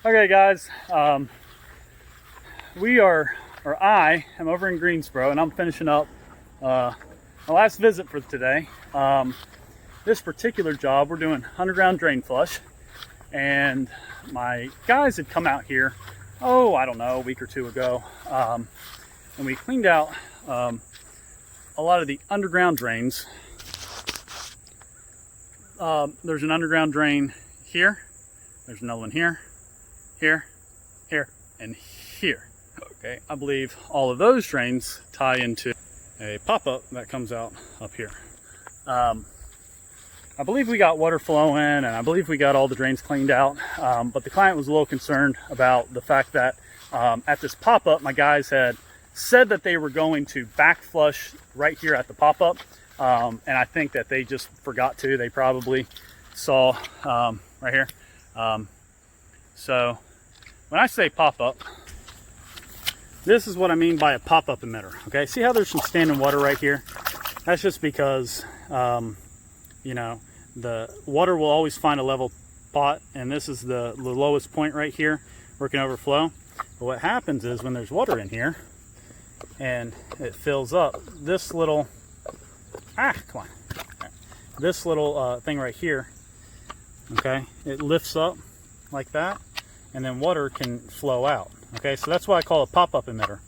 Okay guys, I am over in Greensboro and I'm finishing up my last visit for today. This particular job, we're doing underground drain flush, and my guys had come out here, I don't know, a week or two ago, and we cleaned out a lot of the underground drains. There's an underground drain here, there's another one here, here, and here. Okay, I believe all of those drains tie into a pop-up that comes out up here. I believe we got water flowing, and I believe we got all the drains cleaned out, but the client was a little concerned about the fact that at this pop-up, my guys had said that they were going to back flush right here at the pop-up, and I think that they just forgot to. They probably saw right here. So when I say pop-up, this is what I mean by a pop-up emitter. Okay, see how there's some standing water right here? That's just because you know, the water will always find a level spot, and this is the lowest point right here where it can overflow. But what happens is when there's water in here and it fills up, this little this little thing right here, okay, it lifts up like that, and then water can flow out. Okay, so that's why I call it a pop-up emitter.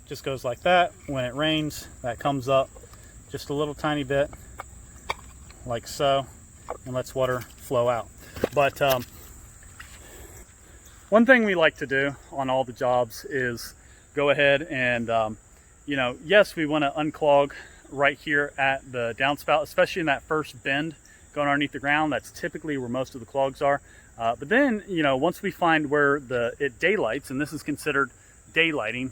Just goes like that. When it rains, that comes up just a little tiny bit, like so, and lets water flow out. But one thing we like to do on all the jobs is go ahead and, you know, yes, we want to unclog right here at the downspout, especially in that first bend going underneath the ground. That's typically where most of the clogs are. But then, you know, once we find where it daylights, and this is considered daylighting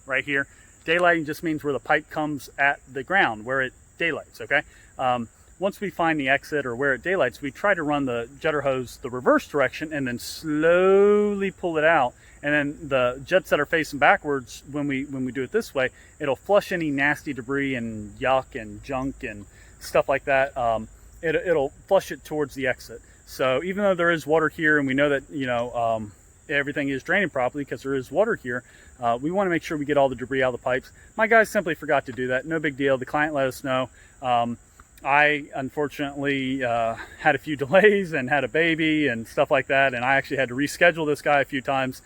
right here. Daylighting just means where the pipe comes at the ground, where it daylights, okay? Once we find the exit or where it daylights, we try to run the jetter hose the reverse direction and then slowly pull it out. And then the jets that are facing backwards, when we do it this way, it'll flush any nasty debris and yuck and junk and stuff like that. It'll flush it towards the exit. So even though there is water here, and we know that, you know, everything is draining properly because there is water here, we want to make sure we get all the debris out of the pipes. My guys simply forgot to do that. No big deal. The client let us know. I unfortunately had a few delays and had a baby and stuff like that, and I actually had to reschedule this guy a few times,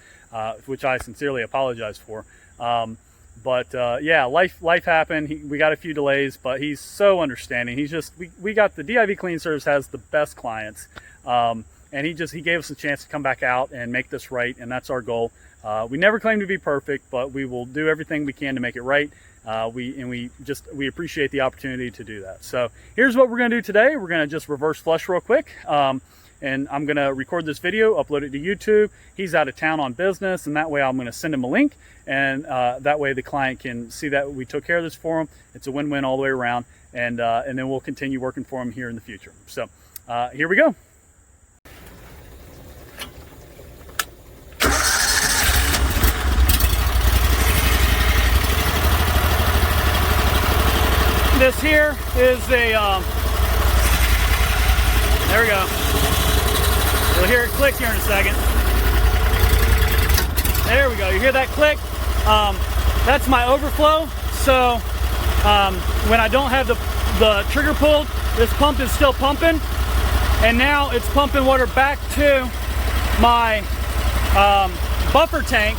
which I sincerely apologize for. Yeah, life happened. We got a few delays, but he's so understanding. He's just, we got the DIV Clean Service has the best clients, and he gave us a chance to come back out and make this right, and that's our goal. We never claim to be perfect, but we will do everything we can to make it right. We appreciate the opportunity to do that. So here's what we're going to do today. We're going to just reverse flush real quick. And I'm going to record this video, upload it to YouTube. He's out of town on business, and that way I'm going to send him a link, and that way the client can see that we took care of this for him. It's a win-win all the way around, and then we'll continue working for him here in the future. So here we go. This here is a, there we go. You'll hear it click here in a second. There we go, you hear that click? That's my overflow. So when I don't have the trigger pulled, this pump is still pumping. And now it's pumping water back to my buffer tank.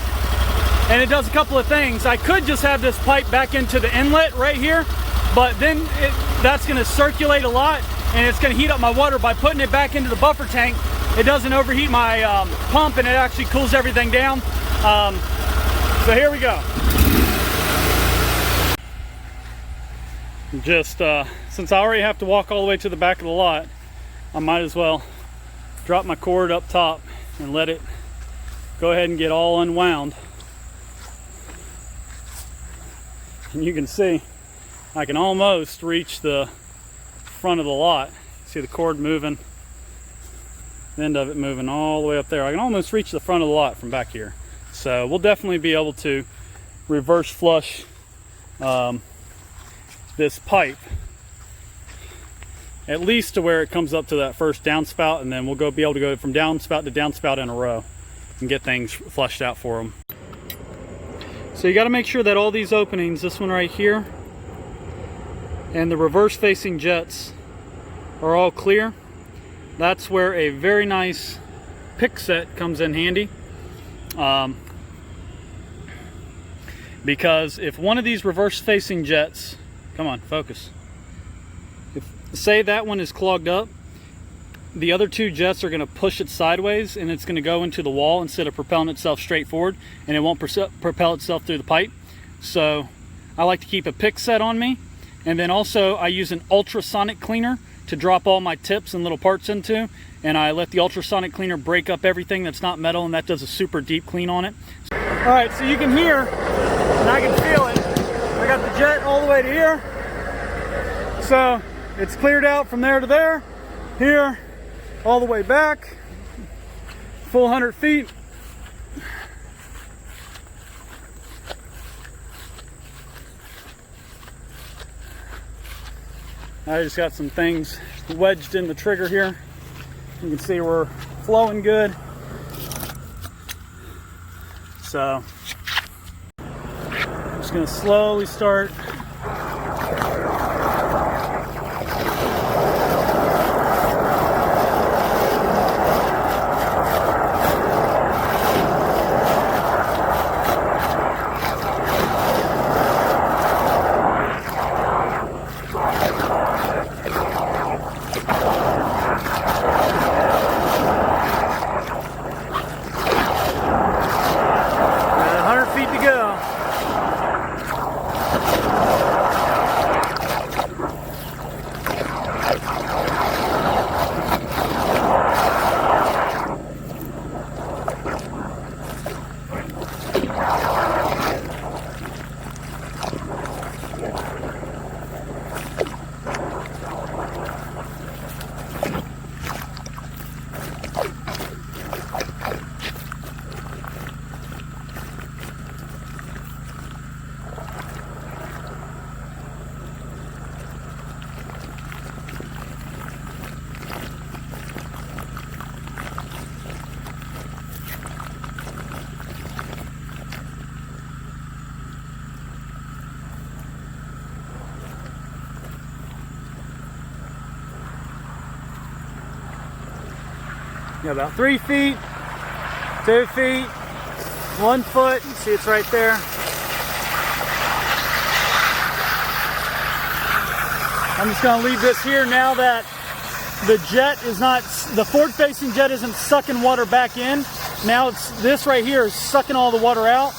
And it does a couple of things. I could just have this pipe back into the inlet right here, but then that's going to circulate a lot, and it's going to heat up my water. By putting it back into the buffer tank, it doesn't overheat my pump, and it actually cools everything down. So here we go. Just since I already have to walk all the way to the back of the lot, I might as well drop my cord up top and let it go ahead and get all unwound. And you can see I can almost reach the front of the lot. See the cord moving, the end of it moving all the way up there. I can almost reach the front of the lot from back here. So we'll definitely be able to reverse flush this pipe at least to where it comes up to that first downspout, and then we'll be able to go from downspout to downspout in a row and get things flushed out for them. So you got to make sure that all these openings, this one right here and the reverse facing jets, are all clear. That's where a very nice pick set comes in handy. Because if one of these reverse facing jets, come on, focus. If, say that one is clogged up, the other two jets are going to push it sideways and it's going to go into the wall instead of propelling itself straight forward, and it won't propel itself through the pipe. So I like to keep a pick set on me, and then also I use an ultrasonic cleaner to drop all my tips and little parts into, and I let the ultrasonic cleaner break up everything that's not metal, and that does a super deep clean on it. All right, so you can hear and I can feel it. I got the jet all the way to here, so it's cleared out from there to there, here, all the way back, full 100 feet. I just got some things wedged in the trigger here. You can see we're flowing good. So I'm just going to slowly start about 3 feet, 2 feet, 1 foot. You see it's right there. I'm just going to leave this here now that the jet is not, the forward facing jet isn't sucking water back in. Now it's this right here is sucking all the water out.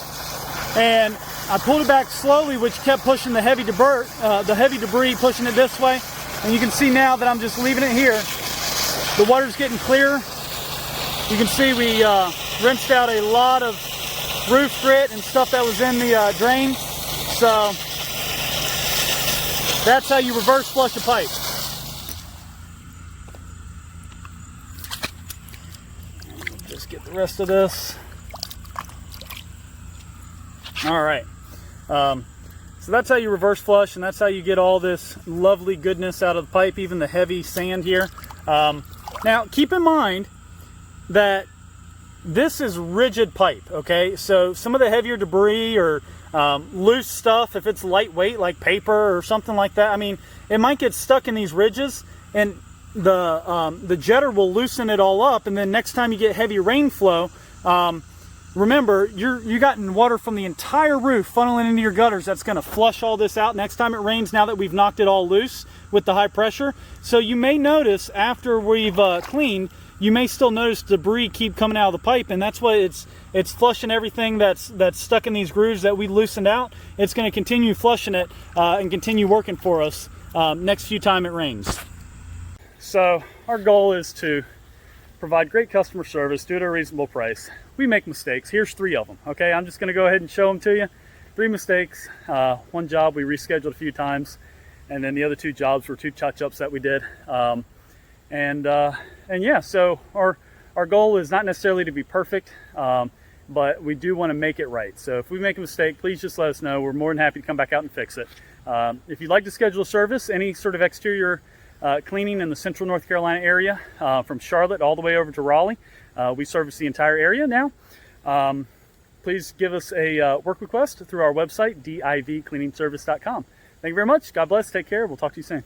And I pulled it back slowly, which kept pushing the heavy debris, pushing it this way. And you can see now that I'm just leaving it here. The water's getting clear. You can see we rinsed out a lot of roof grit and stuff that was in the drain. So that's how you reverse flush a pipe. Just get the rest of this. All right. So that's how you reverse flush, and that's how you get all this lovely goodness out of the pipe, even the heavy sand here. Now keep in mind that this is rigid pipe, okay? So some of the heavier debris or loose stuff, if it's lightweight like paper or something like that, I mean, it might get stuck in these ridges, and the jetter will loosen it all up, and then next time you get heavy rain flow, remember, you gotten water from the entire roof funneling into your gutters. That's going to flush all this out next time it rains, now that we've knocked it all loose with the high pressure. So you may notice after we've cleaned, you may still notice debris keep coming out of the pipe, and that's why it's flushing everything that's stuck in these grooves that we loosened out. It's going to continue flushing it and continue working for us next few time it rains. So our goal is to provide great customer service, do it at a reasonable price. We make mistakes. Here's 3 of them. Okay, I'm just going to go ahead and show them to you. 3 mistakes. 1 job we rescheduled a few times, and then the other 2 jobs were 2 touch-ups that we did. And yeah, so our goal is not necessarily to be perfect, but we do want to make it right. So if we make a mistake, please just let us know. We're more than happy to come back out and fix it. If you'd like to schedule a service, any sort of exterior cleaning in the central North Carolina area, from Charlotte all the way over to Raleigh. We service the entire area now. Please give us a work request through our website, divcleaningservice.com. Thank you very much. God bless. Take care. We'll talk to you soon.